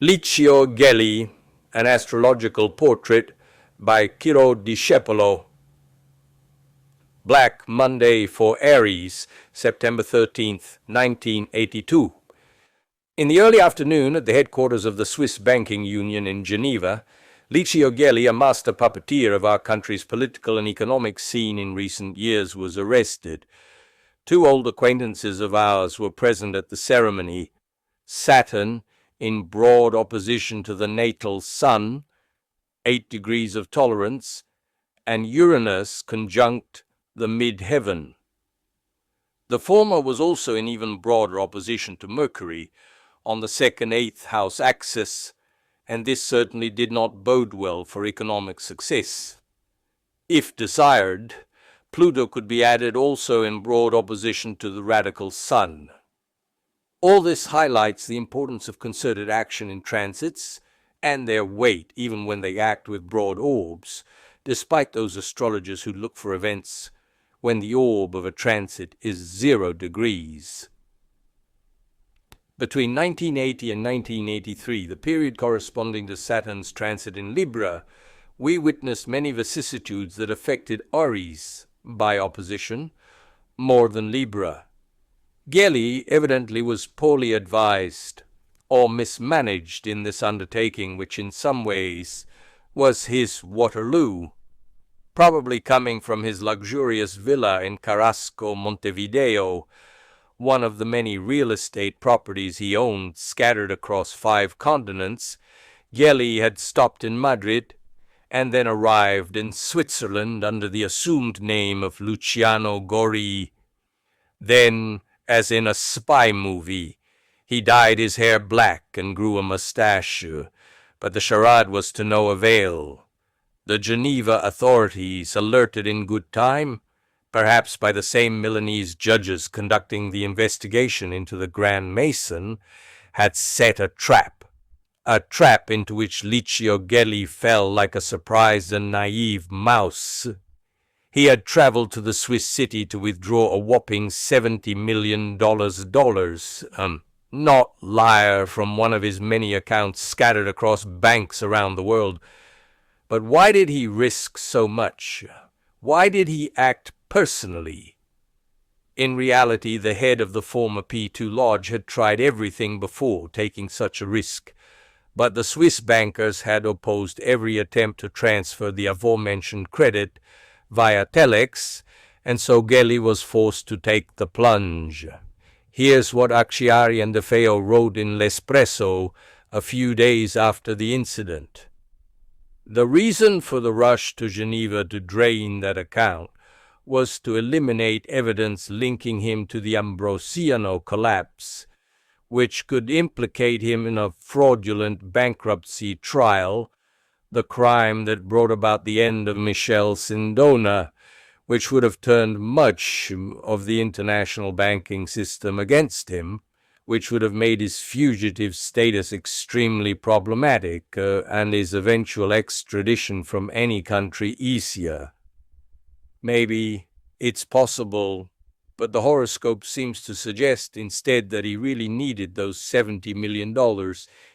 Licio Gelli, an astrological portrait by Ciro Discepolo. Black Monday for Aries, September 13th, 1982. In the early afternoon, at the headquarters of the Swiss Banking Union in Geneva, Licio Gelli, a master puppeteer of our country's political and economic scene in recent years, was arrested. Two old acquaintances of ours were present at the ceremony. Saturn, in broad opposition to the natal sun, 8 degrees of tolerance, and Uranus conjunct the mid-heaven. The former was also in even broader opposition to Mercury on the second eighth house axis, and this certainly did not bode well for economic success. If desired, Pluto could be added also in broad opposition to the radical sun. All this highlights the importance of concerted action in transits and their weight, even when they act with broad orbs, despite those astrologers who look for events when the orb of a transit is 0 degrees. Between 1980 and 1983, the period corresponding to Saturn's transit in Libra, we witnessed many vicissitudes that affected Aries, by opposition, more than Libra. Gelli evidently was poorly advised or mismanaged in this undertaking, which in some ways was his Waterloo, probably coming from his luxurious villa in Carrasco, Montevideo, one of the many real estate properties he owned scattered across 5 continents. Gelli had stopped in Madrid and then arrived in Switzerland under the assumed name of Luciano Gori. Then, as in a spy movie, he dyed his hair black and grew a mustache, but the charade was to no avail. The Geneva authorities, alerted in good time, perhaps by the same Milanese judges conducting the investigation into the Grand Mason, had set a trap into which Licio Gelli fell like a surprised and naive mouse. He had traveled to the Swiss city to withdraw a whopping $70 million, not liar, from one of his many accounts scattered across banks around the world. But why did he risk so much? Why did he act personally? In reality, the head of the former P2 Lodge had tried everything before taking such a risk, but the Swiss bankers had opposed every attempt to transfer the aforementioned credit via telex, and so Gelli was forced to take the plunge. Here's what Acciari and De Feo wrote in L'Espresso a few days after the incident. The reason for the rush to Geneva to drain that account was to eliminate evidence linking him to the Ambrosiano collapse, which could implicate him in a fraudulent bankruptcy trial, the crime that brought about the end of Michel Sindona, which would have turned much of the international banking system against him, which would have made his fugitive status extremely problematic, and his eventual extradition from any country easier. Maybe it's possible, but the horoscope seems to suggest instead that he really needed those $70 million,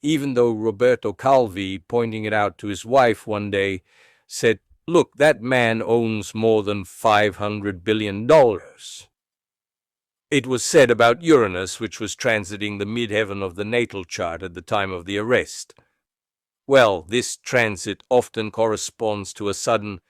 even though Roberto Calvi, pointing it out to his wife one day, said, "Look, that man owns more than $500 billion. It was said about Uranus, which was transiting the midheaven of the natal chart at the time of the arrest. Well, this transit often corresponds to a sudden,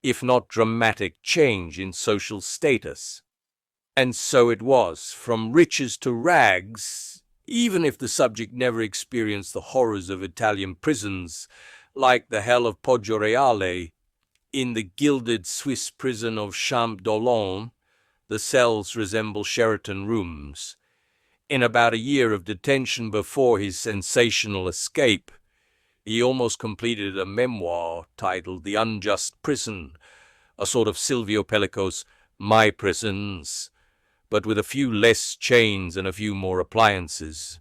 if not dramatic, change in social status. And so it was, from riches to rags, even if the subject never experienced the horrors of Italian prisons, like the hell of Poggioreale. In the gilded Swiss prison of Champs d'Olonne, the cells resemble Sheraton rooms. In about a year of detention before his sensational escape, he almost completed a memoir titled The Unjust Prison, a sort of Silvio Pellico's My Prisons, but with a few less chains and a few more appliances.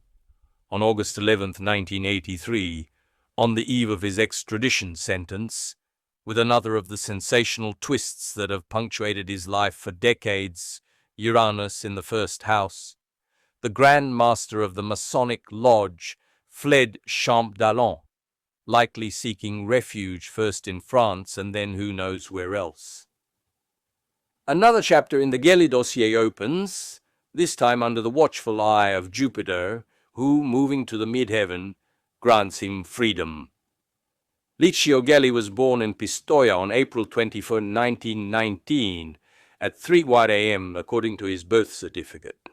On August 11th, 1983, on the eve of his extradition sentence, with another of the sensational twists that have punctuated his life for decades, Uranus in the first house, the Grand Master of the Masonic Lodge fled Champ d'Alon, likely seeking refuge first in France and then who knows where else. Another chapter in the Gelli dossier opens, this time under the watchful eye of Jupiter, who, moving to the mid-heaven, grants him freedom. Licio Gelli was born in Pistoia on April 24, 1919, at 3:00 a.m. according to his birth certificate.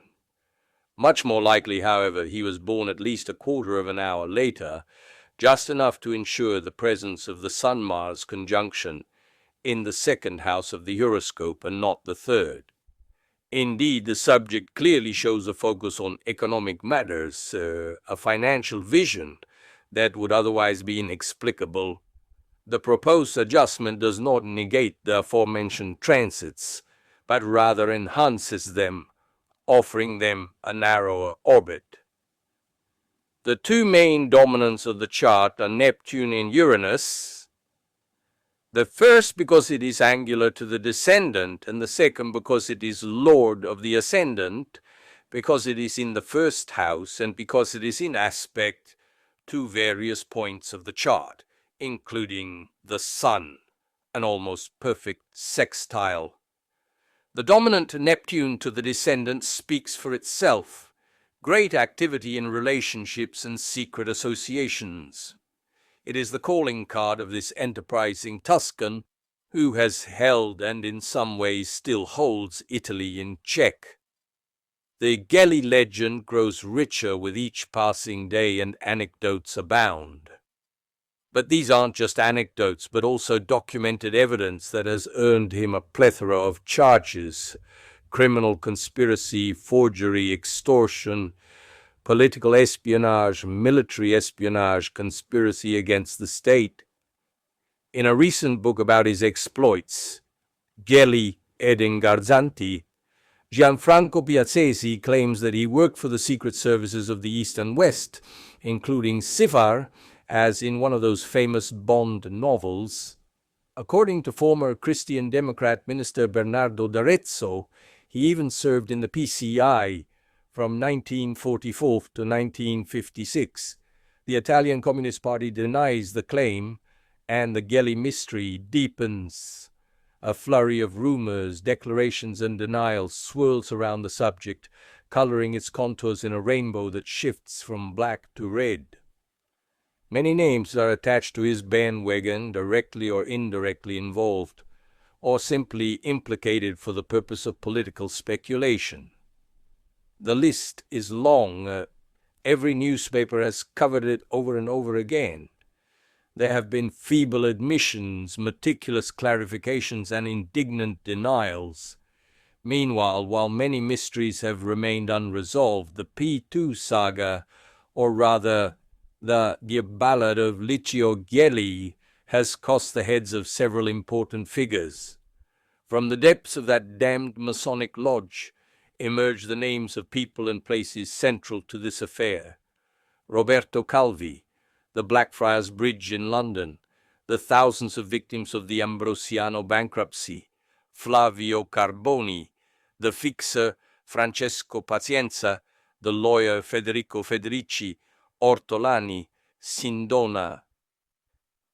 Much more likely, however, he was born at least a quarter of an hour later, just enough to ensure the presence of the Sun-Mars conjunction in the second house of the horoscope and not the third. Indeed, the subject clearly shows a focus on economic matters, a financial vision that would otherwise be inexplicable. The proposed adjustment does not negate the aforementioned transits, but rather enhances them, offering them a narrower orbit. The two main dominants of the chart are Neptune and Uranus, the first because it is angular to the descendant, and the second because it is lord of the ascendant, because it is in the first house, and because it is in aspect to various points of the chart, including the Sun, an almost perfect sextile. The dominant Neptune to the descendant speaks for itself. Great activity in relationships and secret associations. It is the calling card of this enterprising Tuscan, who has held and in some ways still holds Italy in check. The Gelli legend grows richer with each passing day and anecdotes abound. But these aren't just anecdotes, but also documented evidence that has earned him a plethora of charges: criminal conspiracy, forgery, extortion, political espionage, military espionage, conspiracy against the state. In a recent book about his exploits, Gelli ed Ingarzanti, Gianfranco Piazzesi claims that he worked for the secret services of the East and West, including Sifar, as in one of those famous Bond novels. According to former Christian Democrat Minister Bernardo D'Arezzo, he even served in the PCI from 1944 to 1956. The Italian Communist Party denies the claim, and the Gelli mystery deepens. A flurry of rumors, declarations, and denials swirls around the subject, coloring its contours in a rainbow that shifts from black to red. Many names are attached to his bandwagon, directly or indirectly involved, or simply implicated for the purpose of political speculation. The list is long. Every newspaper has covered it over and over again. There have been feeble admissions, meticulous clarifications, and indignant denials. Meanwhile, while many mysteries have remained unresolved, the P2 saga, or rather the Ballad of Licio Gelli, has cost the heads of several important figures. From the depths of that damned Masonic lodge emerge the names of people and places central to this affair: Roberto Calvi, the Blackfriars Bridge in London, the thousands of victims of the Ambrosiano bankruptcy, Flavio Carboni, the fixer Francesco Pazienza, the lawyer Federico Federici, Ortolani, Sindona.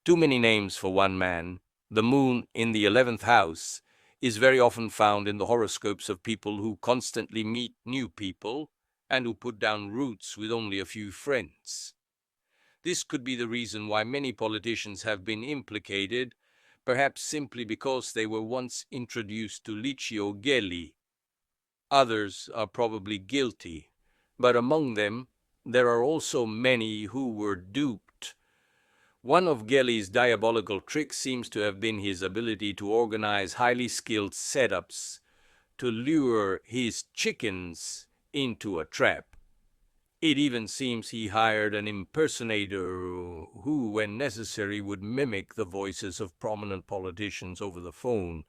Too many names for one man. The moon in the 11th house is very often found in the horoscopes of people who constantly meet new people and who put down roots with only a few friends. This could be the reason why many politicians have been implicated, perhaps simply because they were once introduced to Licio Gelli. Others are probably guilty, but among them there are also many who were duped. One of Gelli's diabolical tricks seems to have been his ability to organize highly skilled setups to lure his chickens into a trap. It even seems he hired an impersonator who, when necessary, would mimic the voices of prominent politicians over the phone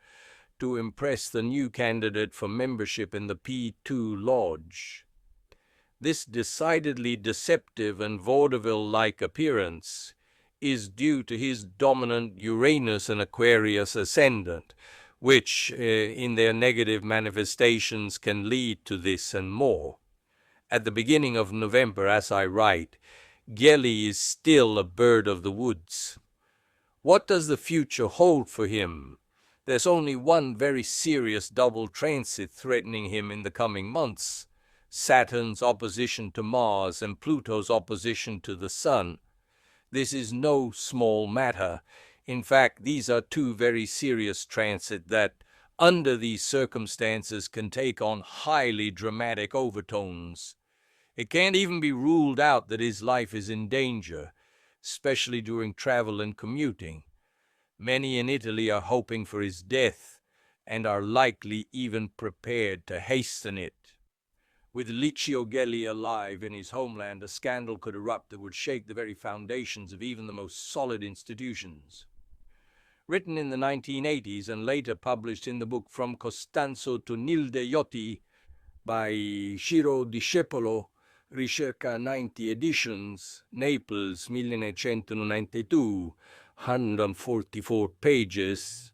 to impress the new candidate for membership in the P2 Lodge. This decidedly deceptive and vaudeville-like appearance is due to his dominant Uranus and Aquarius ascendant, which, in their negative manifestations, can lead to this and more. At the beginning of November, as I write, Gelli is still a bird of the woods. What does the future hold for him? There's only one very serious double transit threatening him in the coming months: Saturn's opposition to Mars and Pluto's opposition to the Sun. This is no small matter. In fact, these are two very serious transits that, under these circumstances, can take on highly dramatic overtones. It can't even be ruled out that his life is in danger, especially during travel and commuting. Many in Italy are hoping for his death and are likely even prepared to hasten it. With Licio Gelli alive in his homeland, a scandal could erupt that would shake the very foundations of even the most solid institutions. Written in the 1980s and later published in the book From Costanzo to Nilde by Ciro Discepolo, Ricerca 90 Editions, Naples, 1992, 144 pages.